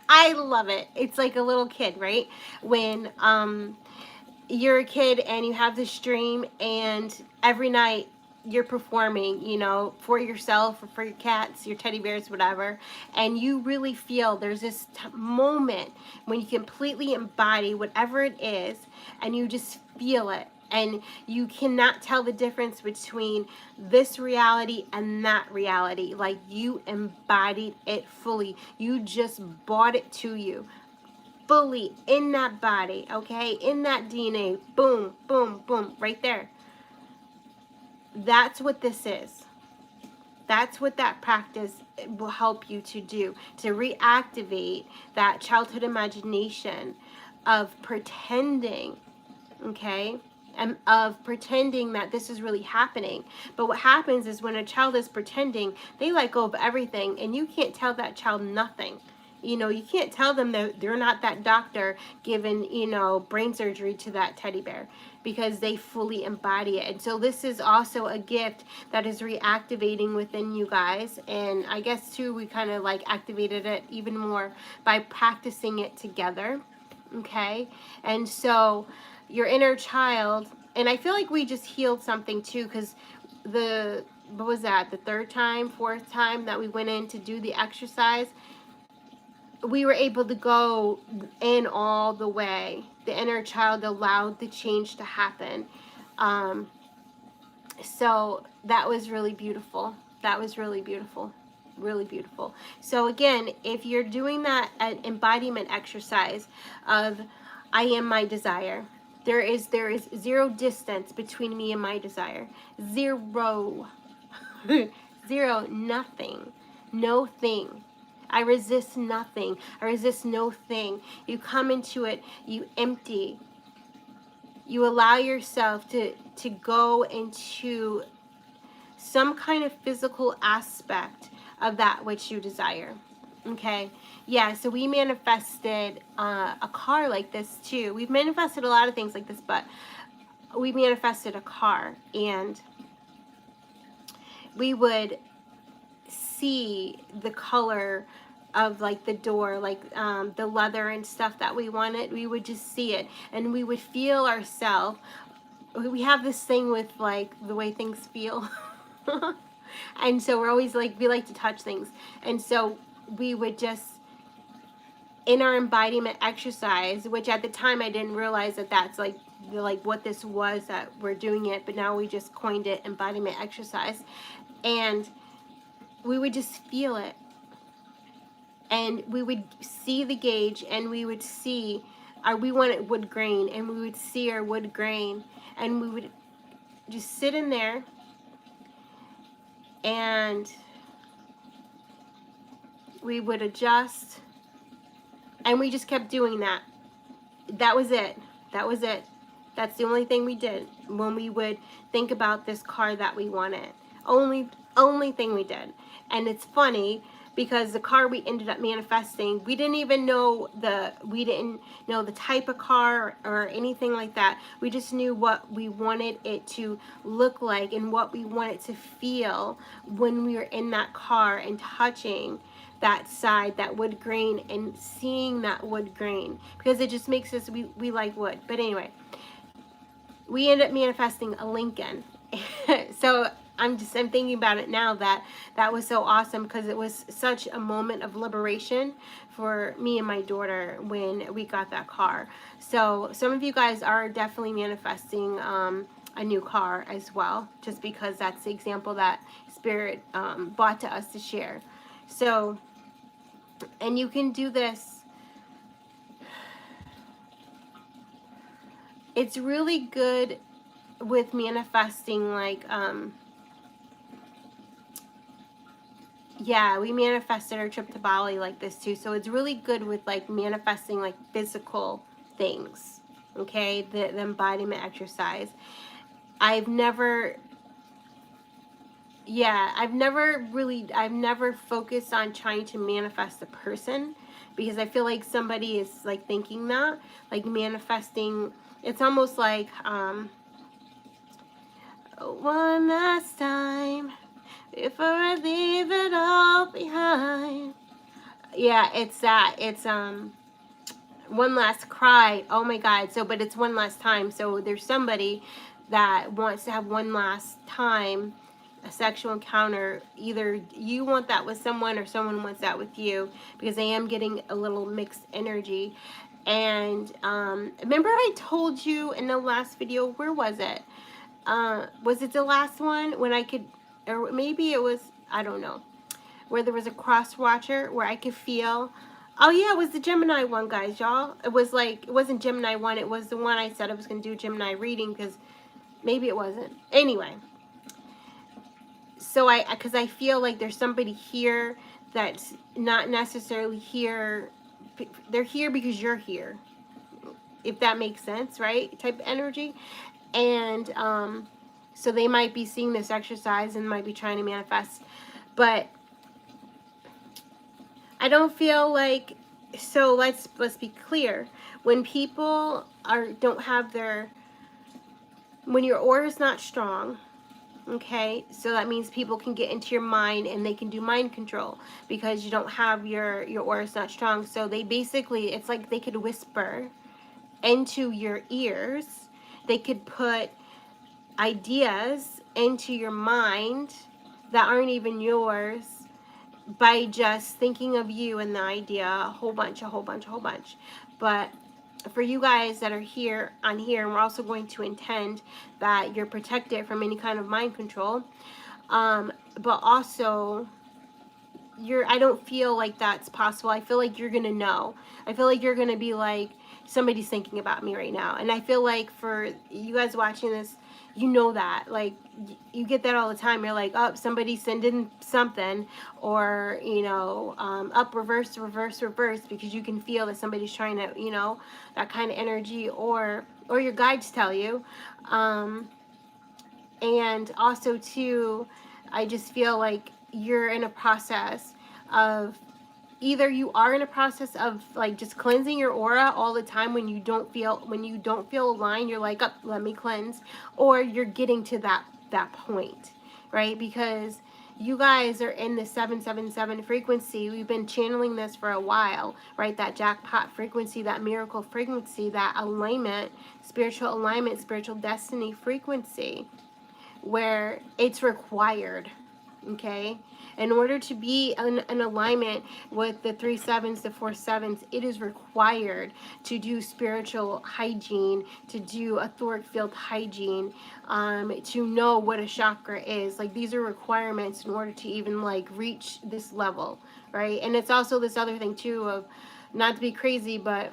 I love it. It's like a little kid, right? When you're a kid and you have this dream, and every night you're performing, you know, for yourself or for your cats, your teddy bears, whatever, and you really feel there's this moment when you completely embody whatever it is, and you just feel it, and you cannot tell the difference between this reality and that reality. Like, you embodied it fully. You just brought it to you fully in that body, okay? In that DNA. Boom, boom, boom, right there. That's what this is. That's what that practice will help you to do, to reactivate that childhood imagination of pretending, okay? And of pretending that this is really happening. But what happens is when a child is pretending, they let go of everything, and you can't tell that child nothing. You know, you can't tell them that they're not that doctor giving, you know, brain surgery to that teddy bear, because they fully embody it. And so this is also a gift that is reactivating within you guys. And I guess too, we kind of like activated it even more by practicing it together. Okay. And so your inner child, and I feel like we just healed something too, because what was that, the third time, fourth time that we went in to do the exercise, we were able to go in all the way. The inner child allowed the change to happen. So that was really beautiful. That was really beautiful. Really beautiful. So again, if you're doing that embodiment exercise of I am my desire, there is zero distance between me and my desire. Zero. Zero, nothing. No thing. I resist nothing. I resist no thing. You come into it, you empty. You allow yourself to go into some kind of physical aspect of that which you desire. Okay? Yeah, so we manifested a car like this too. We've manifested a lot of things like this, but we manifested a car, and we would see the color of like the door, like the leather and stuff that we wanted. We would just see it, and we would feel ourselves. We have this thing with like the way things feel. And so we're always like, we like to touch things, and so we would just, in our embodiment exercise, which at the time I didn't realize that that's like what this was, that we're doing it, but now we just coined it embodiment exercise, and we would just feel it, and we would see the gauge, and we would see we wanted wood grain, and we would see our wood grain, and we would just sit in there, and we would adjust, and we just kept doing that. That was it. That was it. That's the only thing we did when we would think about this car that we wanted. Only thing we did. And it's funny because the car we ended up manifesting, we didn't know the type of car or anything like that. We just knew what we wanted it to look like and what we wanted to feel when we were in that car and touching that side, that wood grain, and seeing that wood grain, because it just makes us, we like wood. But anyway, we ended up manifesting a Lincoln. So I'm thinking about it now, that was so awesome, because it was such a moment of liberation for me and my daughter when we got that car. So some of you guys are definitely manifesting a new car as well, just because that's the example that Spirit brought to us to share. So, and you can do this. It's really good with manifesting, like, yeah, we manifested our trip to Bali like this too. So it's really good with like manifesting like physical things. Okay, the embodiment exercise. I've never focused on trying to manifest a person, because I feel like somebody is like thinking that, like manifesting, it's almost like one last time before I leave it all behind. Yeah, it's that. It's one last cry. Oh my God. So, but it's one last time. So there's somebody that wants to have one last time a sexual encounter. Either you want that with someone or someone wants that with you, because I am getting a little mixed energy. And remember I told you in the last video, where was it? Was it the last one when I could, or maybe it was, I don't know, where there was a cross watcher where I could feel, oh yeah, it was the Gemini one, guys, y'all. It was like, it wasn't Gemini one, it was the one I said I was going to do Gemini reading, because maybe it wasn't. Anyway, So because I feel like there's somebody here that's not necessarily here. They're here because you're here, if that makes sense, right? Type of energy. And so they might be seeing this exercise and might be trying to manifest. But I don't feel like, so let's be clear. When people don't have their, when your aura is not strong, okay, so that means people can get into your mind and they can do mind control because you don't have your aura is not strong. So they basically, it's like they could whisper into your ears. They could put ideas into your mind that aren't even yours by just thinking of you and the idea a whole bunch. But for you guys that are here on here, and we're also going to intend that you're protected from any kind of mind control, but also I don't feel like that's possible. I feel like you're gonna know. I feel like you're gonna be like, somebody's thinking about me right now. And I feel like for you guys watching this, you know that. Like, you get that all the time. You're like, oh, somebody send in something, or, you know, up, reverse, because you can feel that somebody's trying to, you know, that kind of energy, or your guides tell you. And also, too, I just feel like you're in a process of, either you are in a process of like just cleansing your aura all the time when you don't feel aligned. You're like, oh, let me cleanse, or you're getting to that point, right? Because you guys are in the 777 frequency. We've been channeling this for a while, right? That jackpot frequency, that miracle frequency, that alignment, spiritual destiny frequency, where it's required, okay? In order to be in alignment with the 3 sevens, the 4 sevens, it is required to do spiritual hygiene, to do etheric field hygiene, to know what a chakra is. Like, these are requirements in order to even like reach this level, right? And it's also this other thing too of, not to be crazy, but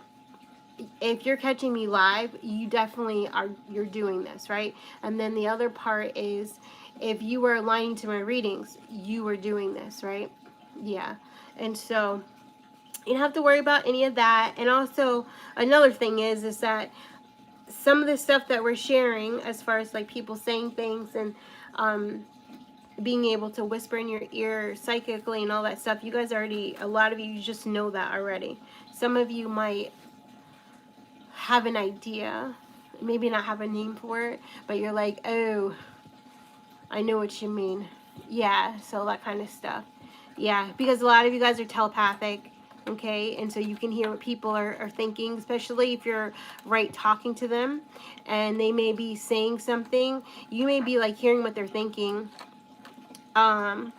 if you're catching me live, you definitely you're doing this, right? And then the other part is, if you were aligning to my readings, you were doing this, right? Yeah. And so you don't have to worry about any of that. And also, another thing is that some of the stuff that we're sharing, as far as like people saying things and being able to whisper in your ear psychically and all that stuff, you guys already, a lot of you just know that already. Some of you might have an idea, maybe not have a name for it, but you're like, oh, I know what you mean. Yeah, so that kind of stuff. Yeah, because a lot of you guys are telepathic, okay? And so you can hear what people are thinking, especially if you're right talking to them and they may be saying something. You may be like hearing what they're thinking. But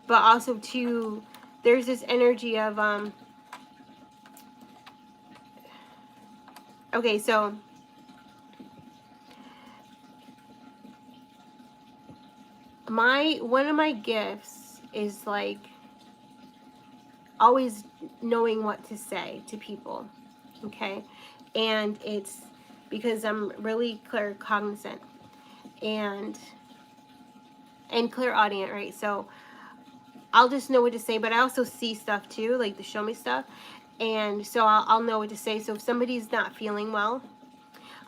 also too, there's this energy of, okay, so one of my gifts is like always knowing what to say to people, okay? And it's because I'm really claircognizant and clairaudient, right? So I'll just know what to say, but I also see stuff too, like the show me stuff, and so I'll know what to say. So if somebody's not feeling well,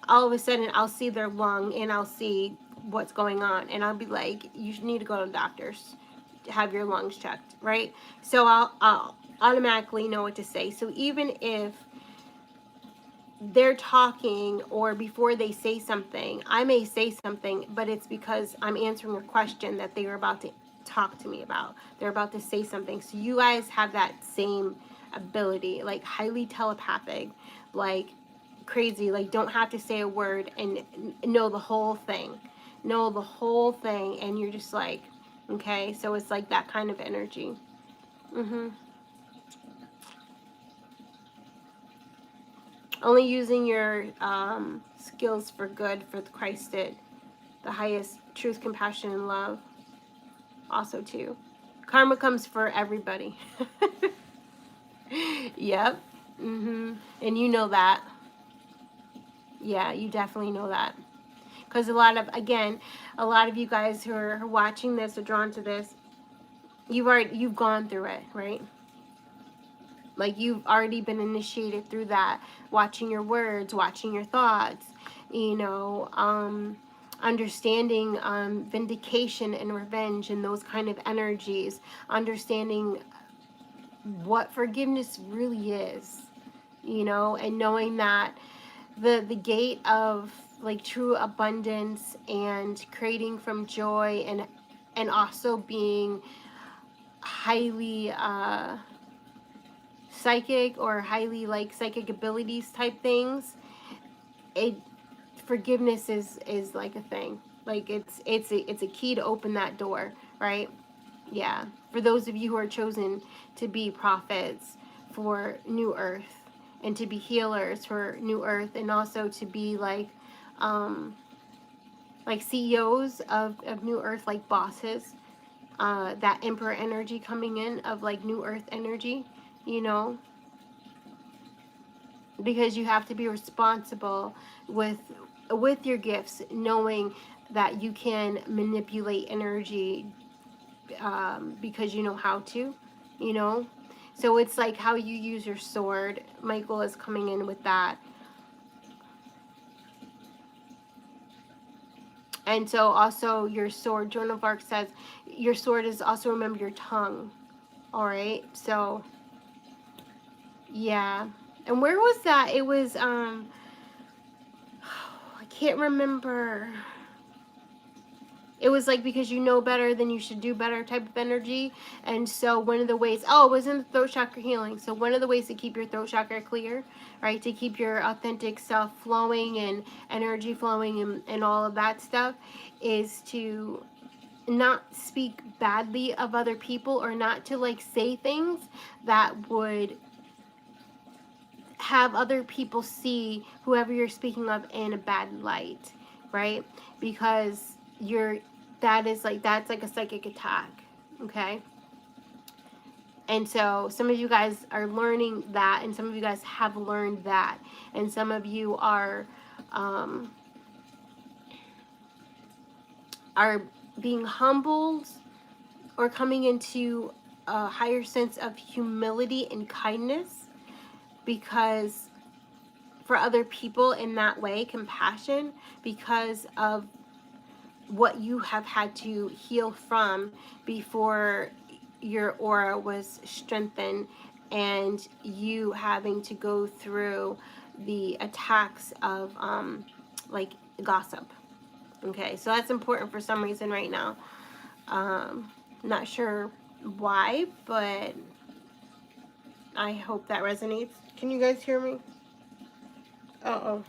all of a sudden I'll see their lung and I'll see what's going on, and I'll be like, you need to go to the doctors to have your lungs checked, right? So I'll automatically know what to say. So even if they're talking, or before they say something, I may say something, but it's because I'm answering a question that they were about to talk to me about. They're about to say something. So you guys have that same ability, like highly telepathic, like crazy, like don't have to say a word and know the whole thing. And you're just like, okay, so it's like that kind of energy. Only using your skills for good, for Christ did. The highest truth, compassion, and love. Also too. Karma comes for everybody. Yep. And you know that. Yeah, you definitely know that. Because a lot of you guys who are watching this or drawn to this, you've gone through it, right? Like, you've already been initiated through that, watching your words, watching your thoughts, you know, understanding vindication and revenge and those kind of energies, understanding what forgiveness really is, you know, and knowing that the gate of like true abundance and creating from joy and also being highly psychic or highly like psychic abilities type things, forgiveness is like a thing. Like it's a key to open that door, right? Yeah. For those of you who are chosen to be prophets for New Earth and to be healers for New Earth, and also to be like CEOs of New Earth, like bosses, that Emperor energy coming in of like New Earth energy, you know, because you have to be responsible with your gifts, knowing that you can manipulate energy because you know how to, you know. So it's like how you use your sword. Michael is coming in with that. And so also your sword, Joan of Arc says, your sword is also, remember, your tongue. All right. So yeah. And where was that? It was I can't remember. It was like, because you know better, then you should do better type of energy. And so one of the ways, it was in the throat chakra healing. So one of the ways to keep your throat chakra clear, right, to keep your authentic self flowing and energy flowing and all of that stuff, is to not speak badly of other people, or not to like say things that would have other people see whoever you're speaking of in a bad light, right? Because that's like a psychic attack, okay? And so some of you guys are learning that, and some of you guys have learned that, and some of you are being humbled or coming into a higher sense of humility and kindness, because for other people in that way, compassion, because of what you have had to heal from before your aura was strengthened, and you having to go through the attacks of like gossip. Okay, so that's important for some reason right now. Not sure why, but I hope that resonates. Can you guys hear me? Uh-oh.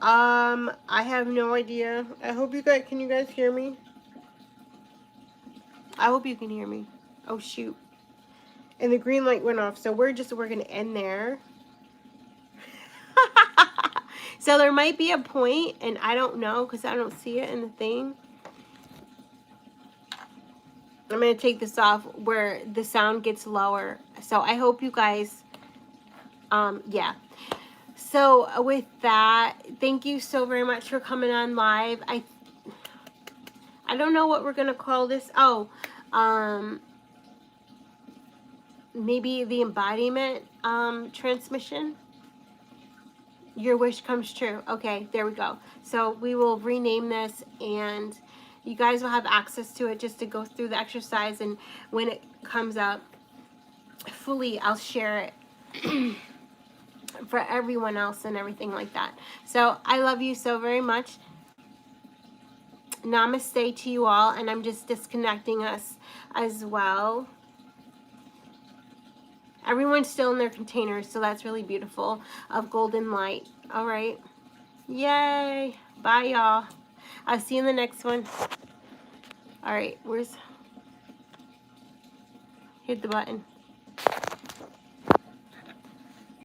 I have no idea. I hope you guys, can you guys hear me? I hope you can hear me. Oh, shoot. And the green light went off, so we're going to end there. So there might be a point, and I don't know, because I don't see it in the thing. I'm going to take this off where the sound gets lower. So I hope you guys, yeah. So with that, thank you so very much for coming on live. I don't know what we're going to call this. Oh, maybe the embodiment transmission. Your wish comes true. Okay, there we go. So we will rename this, and you guys will have access to it just to go through the exercise, and when it comes up fully, I'll share it for everyone else and everything like that. So I love you so very much. Namaste to you all, and I'm just disconnecting us as well. Everyone's still in their containers, so that's really beautiful, of golden light. All right. Yay. Bye, y'all. I'll see you in the next one. All right. Hit the button.